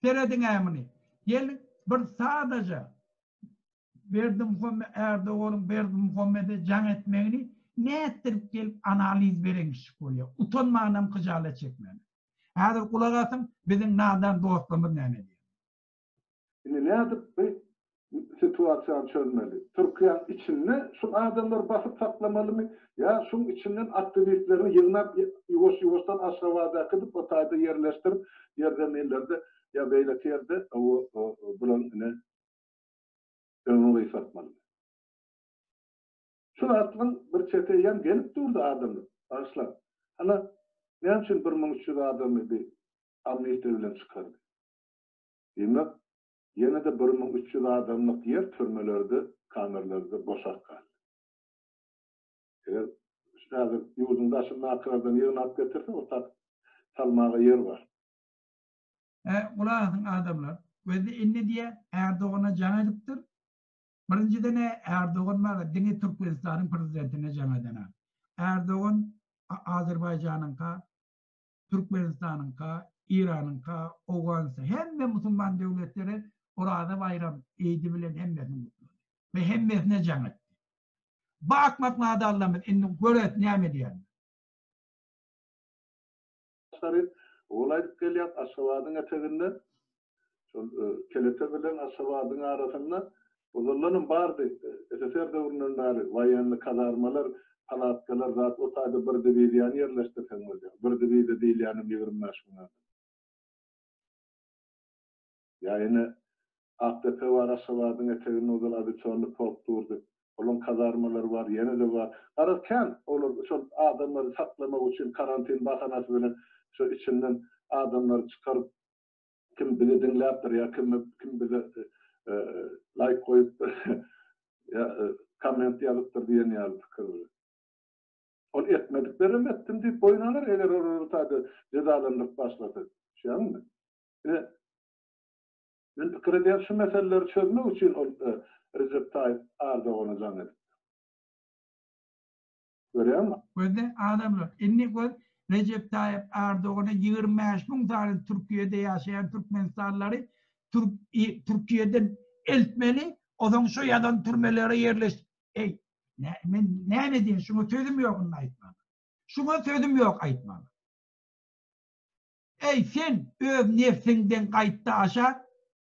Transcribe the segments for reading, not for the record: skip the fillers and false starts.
Seredin emini. Gelin bir sadece Berdi Muhammed'e can etmeni ne ettirip gelip analiz verenmiş oluyor. Utanmadan kıcale çekmeni. Hazır kulak asın bizim nadan dostumuz ne diyor. Şimdi ne yapıp bir situasyon çözmeli. Türkiye'nin içinde şu adamlar basıp saklamalı mı? Ya şunun içinden aktivistlerini yığınap Yugoslaviya'dan Aşağıda akıdıp o tayda yerleştirip yerden illerde ya beylik yerde bulan ne ömrü satmalı. Şu aklın bir çeteyen gelip durdu adamı. Arslan. Ana ne için 1300 adamı bir amniyete bilen çıkardı. Demek yine de 1300 adamlık yer türmelerde, kameralarda boşak kaldı. Eğer yurdun taşını akıradan yığınap getirse o salmağa yer var. Ulan adamlar ve inni diye Erdoğan'a can ediptir. Birinciden Erdoğan'la dini Türkmenistan'ın prezidentine can edene. Erdoğan Azerbaycan'ın ka, Türkmenistan'ın ka, İran'ın ka, Oğuz'un hem de Müslüman devletleri orada bayram eğdi bilen hem de mutlu. Ve hem de can etti. Bakmak nada Allah'ın inni göret ne diyen. Olaydık geliyor Aşavad'ın eteğinde kelete bilen Aşavad'ın arasında Uzunlanın bardı. SSR devrinin bari vayanlı kazarmalar, palatkalar zat o tayda bir divizyon yerleştirsen hocam. Bir divizyon değil yani 25 bunlar. Yani AKP var Aşavad'ın eteğinin uzaladı çoğunluk polk durdu. Onun kazarmalar var, yeni de var. Ararken olur şu adamları saklamak için karantin bakanası böyle şu içinden adamları çıkarıp kim bizi dinleyaptır ya kim bize like koyup ya comment yazıptır diyen yazdık. Onu etmediklerim ettim deyip boyunlanır eğer orada cezalandırıp başladı. Şey anladın mı? Ben fikir ediyorum şu meseleleri çözmek için Recep Tayyip Erdoğan'a zannedip. Görüyor musun? Böyle adamlar. İnni koy Recep Tayyip Erdoğan'a 25 bin tane Türkiye'de yaşayan Türkmenistanlıları Türkiye'den eltmeli, o zaman şu yadan türmelere yerleştir. Ey, ne diyeyim? Şunu sözüm yok onun ayıtmalı. Şuna sözüm yok ayıtmalı. Ey sen öz nefsinden kayıtta aşağı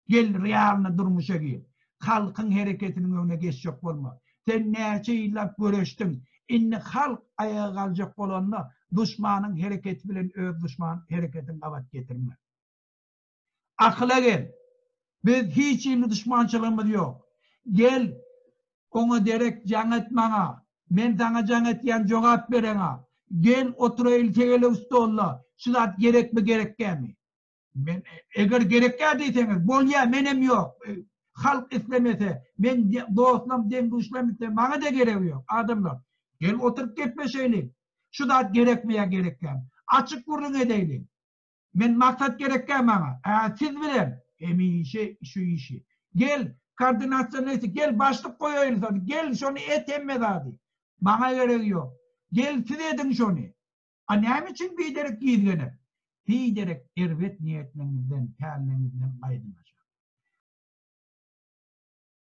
gel riyalına durmuşa gel. Halkın hareketinin önüne geçecek olma. Sen neçeyle görüştün. İnni halk ayağa kalacak olanla düşmanın hareketi bilen öz düşman hareketin kavat getirme. Akla gel. Biz hiç yeni düşmançılığımız yok. Gel, ona derek can etmana. Ben sana can etyen cevap verena. Gel otura ilkegele usta olla. Şulat gerek mi gerekken mi? Ben, eğer gerekken deyseniz, bol ya benim yok. Halk istemese, ben dostum dem düşlemese, bana da gerek yok. Adamlar. Gel oturup gitme şeyle. Şulat gerekmeye gerekken. Açık vurun edelim. Ben maksat gerekken bana. Siz bilen. Şu işi. Gel koordinasyon neyse gel başlık koyuyoruz onu. Gel şunu emme hadi. Bana gerek yok. Gel siz edin şunu. Ne için bir derek giydiğini? Bir derek ervet niyetlerinizden, halinizden aydınlar.